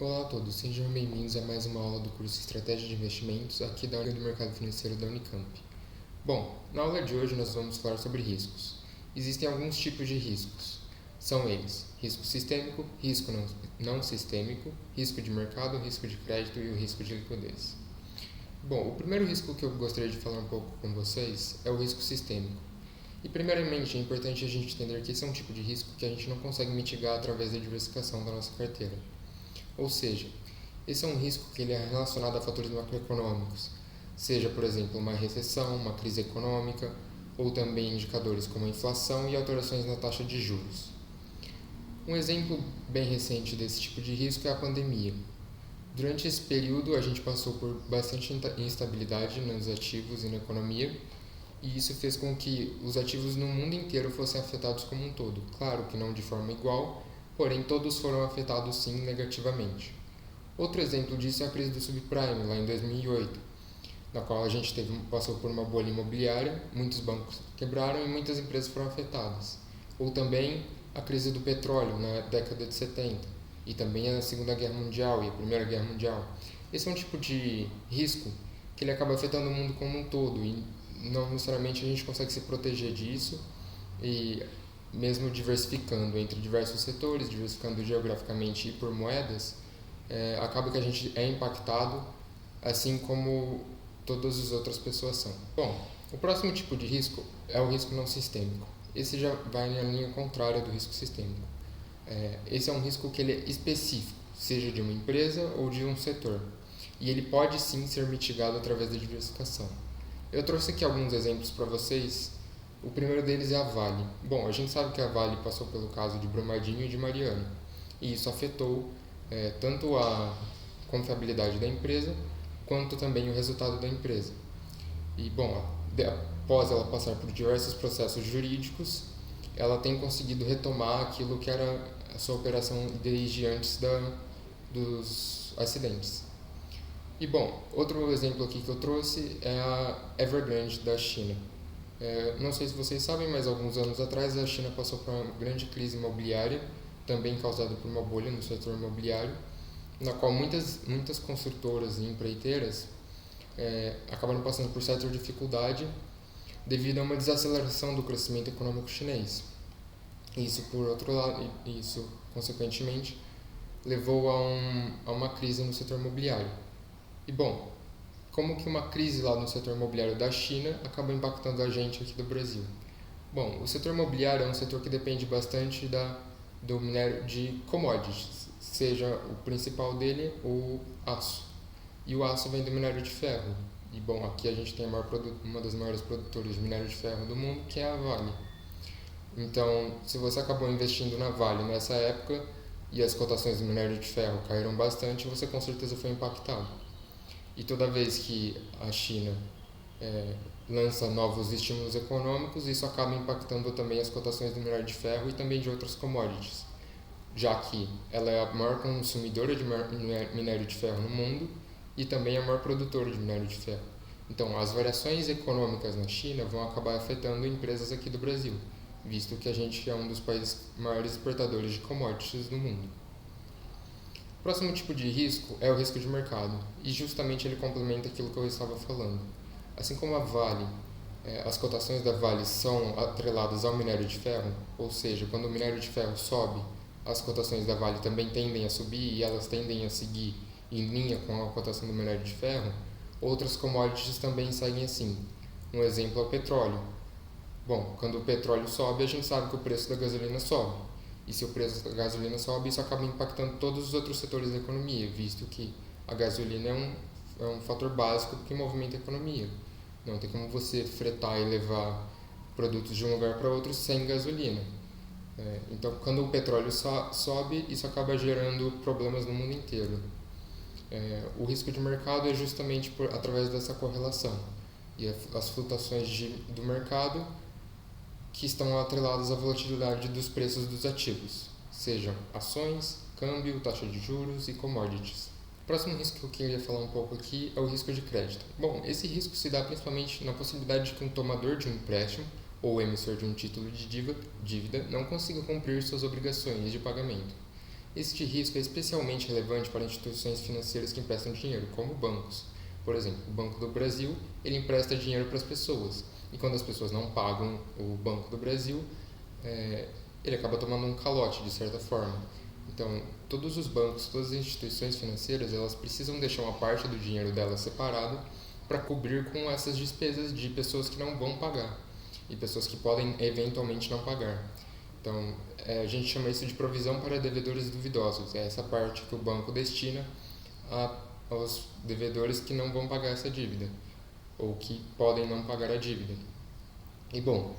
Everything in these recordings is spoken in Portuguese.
Olá a todos, sejam bem-vindos a mais uma aula do curso Estratégia de Investimentos aqui da União do Mercado Financeiro da Unicamp. Bom, na aula de hoje nós vamos falar sobre riscos. Existem alguns tipos de riscos. São eles: risco sistêmico, risco não sistêmico, risco de mercado, risco de crédito e o risco de liquidez. Bom, o primeiro risco que eu gostaria de falar um pouco com vocês é o risco sistêmico. E primeiramente é importante a gente entender que esse é um tipo de risco que a gente não consegue mitigar através da diversificação da nossa carteira. Ou seja, esse é um risco que ele é relacionado a fatores macroeconômicos, seja, por exemplo, uma recessão, uma crise econômica, ou também indicadores como a inflação e alterações na taxa de juros. Um exemplo bem recente desse tipo de risco é a pandemia. Durante esse período, a gente passou por bastante instabilidade nos ativos e na economia, e isso fez com que os ativos no mundo inteiro fossem afetados como um todo. Claro que não de forma igual, porém todos foram afetados sim negativamente. Outro exemplo disso é a crise do subprime, lá em 2008, na qual a gente passou por uma bolha imobiliária, muitos bancos quebraram e muitas empresas foram afetadas. Ou também a crise do petróleo na década de 70, e também a Segunda Guerra Mundial e a Primeira Guerra Mundial. Esse é um tipo de risco que ele acaba afetando o mundo como um todo, e não necessariamente a gente consegue se proteger disso, e mesmo diversificando entre diversos setores, diversificando geograficamente e por moedas, acaba que a gente é impactado, assim como todas as outras pessoas são. Bom, o próximo tipo de risco é o risco não sistêmico. Esse já vai na linha contrária do risco sistêmico. Esse é um risco que ele é específico, seja de uma empresa ou de um setor, e ele pode sim ser mitigado através da diversificação. Eu trouxe aqui alguns exemplos para vocês. O primeiro deles é a Vale. Bom, a gente sabe que a Vale passou pelo caso de Brumadinho e de Mariana, e isso afetou tanto a confiabilidade da empresa, quanto também o resultado da empresa. E, bom, após ela passar por diversos processos jurídicos, ela tem conseguido retomar aquilo que era a sua operação desde antes dos acidentes. E, bom, outro exemplo aqui que eu trouxe é a Evergrande da China. Não sei se vocês sabem, mas alguns anos atrás a China passou por uma grande crise imobiliária, também causada por uma bolha no setor imobiliário, na qual muitas construtoras e empreiteiras acabaram passando por certa dificuldade devido a uma desaceleração do crescimento econômico chinês. Isso, por outro lado, isso consequentemente levou a uma crise no setor imobiliário. E, bom, como que uma crise lá no setor imobiliário da China acaba impactando a gente aqui do Brasil? Bom, o setor imobiliário é um setor que depende bastante do minério de commodities, seja o principal dele o aço. E o aço vem do minério de ferro. E, bom, aqui a gente tem uma das maiores produtoras de minério de ferro do mundo, que é a Vale. Então, se você acabou investindo na Vale nessa época e as cotações do minério de ferro caíram bastante, você com certeza foi impactado. E toda vez que a China lança novos estímulos econômicos, isso acaba impactando também as cotações do minério de ferro e também de outras commodities, já que ela é a maior consumidora de minério de ferro no mundo e também a maior produtora de minério de ferro. Então, as variações econômicas na China vão acabar afetando empresas aqui do Brasil, visto que a gente é um dos países maiores exportadores de commodities do mundo. O próximo tipo de risco é o risco de mercado, e justamente ele complementa aquilo que eu estava falando. Assim como a Vale, as cotações da Vale são atreladas ao minério de ferro, ou seja, quando o minério de ferro sobe, as cotações da Vale também tendem a subir e elas tendem a seguir em linha com a cotação do minério de ferro, outras commodities também seguem assim. Um exemplo é o petróleo. Bom, quando o petróleo sobe, a gente sabe que o preço da gasolina sobe. E se o preço da gasolina sobe, isso acaba impactando todos os outros setores da economia, visto que a gasolina é um fator básico que movimenta a economia. Não tem como você fretar e levar produtos de um lugar para outro sem gasolina. Então, quando o petróleo sobe, isso acaba gerando problemas no mundo inteiro. O risco de mercado é justamente através dessa correlação. E as flutuações do mercado que estão atreladas à volatilidade dos preços dos ativos, sejam ações, câmbio, taxa de juros e commodities. O próximo risco que eu queria falar um pouco aqui é o risco de crédito. Bom, esse risco se dá principalmente na possibilidade de que um tomador de um empréstimo ou emissor de um título de dívida não consiga cumprir suas obrigações de pagamento. Este risco é especialmente relevante para instituições financeiras que emprestam dinheiro, como bancos. Por exemplo, o Banco do Brasil, ele empresta dinheiro para as pessoas, e quando as pessoas não pagam o Banco do Brasil, ele acaba tomando um calote, de certa forma. Então, todos os bancos, todas as instituições financeiras, elas precisam deixar uma parte do dinheiro delas separado para cobrir com essas despesas de pessoas que não vão pagar e pessoas que podem eventualmente não pagar. Então, a gente chama isso de provisão para devedores duvidosos. É essa parte que o banco destina aos devedores que não vão pagar essa dívida ou que podem não pagar a dívida. E bom,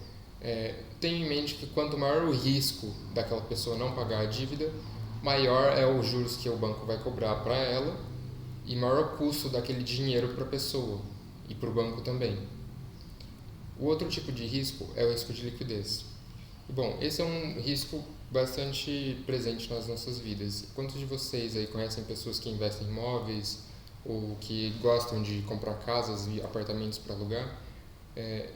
tenha em mente que quanto maior o risco daquela pessoa não pagar a dívida, maior é os juros que o banco vai cobrar para ela e maior o custo daquele dinheiro para a pessoa e para o banco também. O outro tipo de risco é o risco de liquidez. E, bom, esse é um risco bastante presente nas nossas vidas. Quantos de vocês aí conhecem pessoas que investem em imóveis ou que gostam de comprar casas e apartamentos para alugar?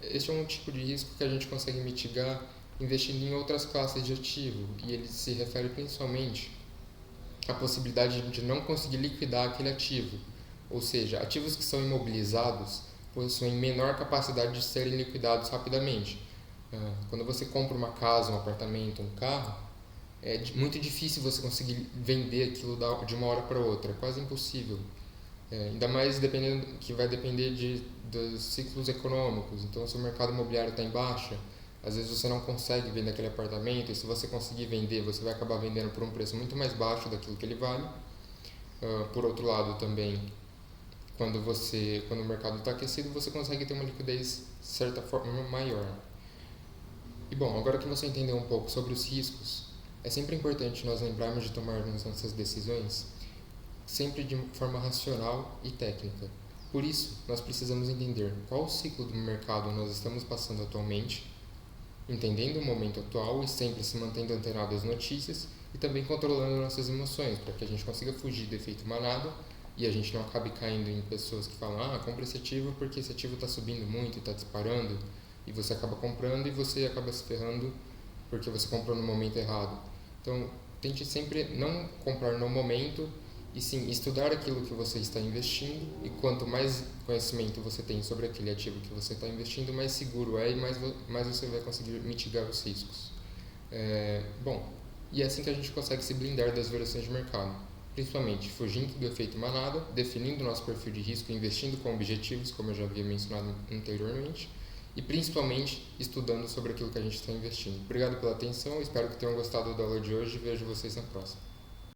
Este é um tipo de risco que a gente consegue mitigar investindo em outras classes de ativo, e ele se refere principalmente à possibilidade de não conseguir liquidar aquele ativo, ou seja, ativos que são imobilizados possuem menor capacidade de serem liquidados rapidamente. Quando você compra uma casa, um apartamento, um carro, é muito difícil você conseguir vender aquilo de uma hora para outra, é quase impossível. Ainda mais dependendo que vai depender dos ciclos econômicos. Então, se o mercado imobiliário está em baixa, às vezes você não consegue vender aquele apartamento, e se você conseguir vender, você vai acabar vendendo por um preço muito mais baixo daquilo que ele vale. Por outro lado, também, quando o mercado está aquecido, você consegue ter uma liquidez de certa forma maior. E bom, agora que você entendeu um pouco sobre os riscos, é sempre importante nós lembrarmos de tomar as nossas decisões sempre de forma racional e técnica. Por isso, nós precisamos entender qual o ciclo do mercado nós estamos passando atualmente, entendendo o momento atual e sempre se mantendo antenado às notícias e também controlando nossas emoções, para que a gente consiga fugir do efeito manada e a gente não acabe caindo em pessoas que falam: compra esse ativo porque esse ativo está subindo muito e está disparando, e você acaba comprando e você acaba se ferrando porque você comprou no momento errado. Então, tente sempre não comprar no momento, e sim estudar aquilo que você está investindo, e quanto mais conhecimento você tem sobre aquele ativo que você está investindo, mais seguro é e mais você vai conseguir mitigar os riscos. Bom, e é assim que a gente consegue se blindar das variações de mercado, principalmente fugindo do efeito manada, definindo nosso perfil de risco, investindo com objetivos, como eu já havia mencionado anteriormente, e principalmente estudando sobre aquilo que a gente está investindo. Obrigado pela atenção, espero que tenham gostado da aula de hoje e vejo vocês na próxima.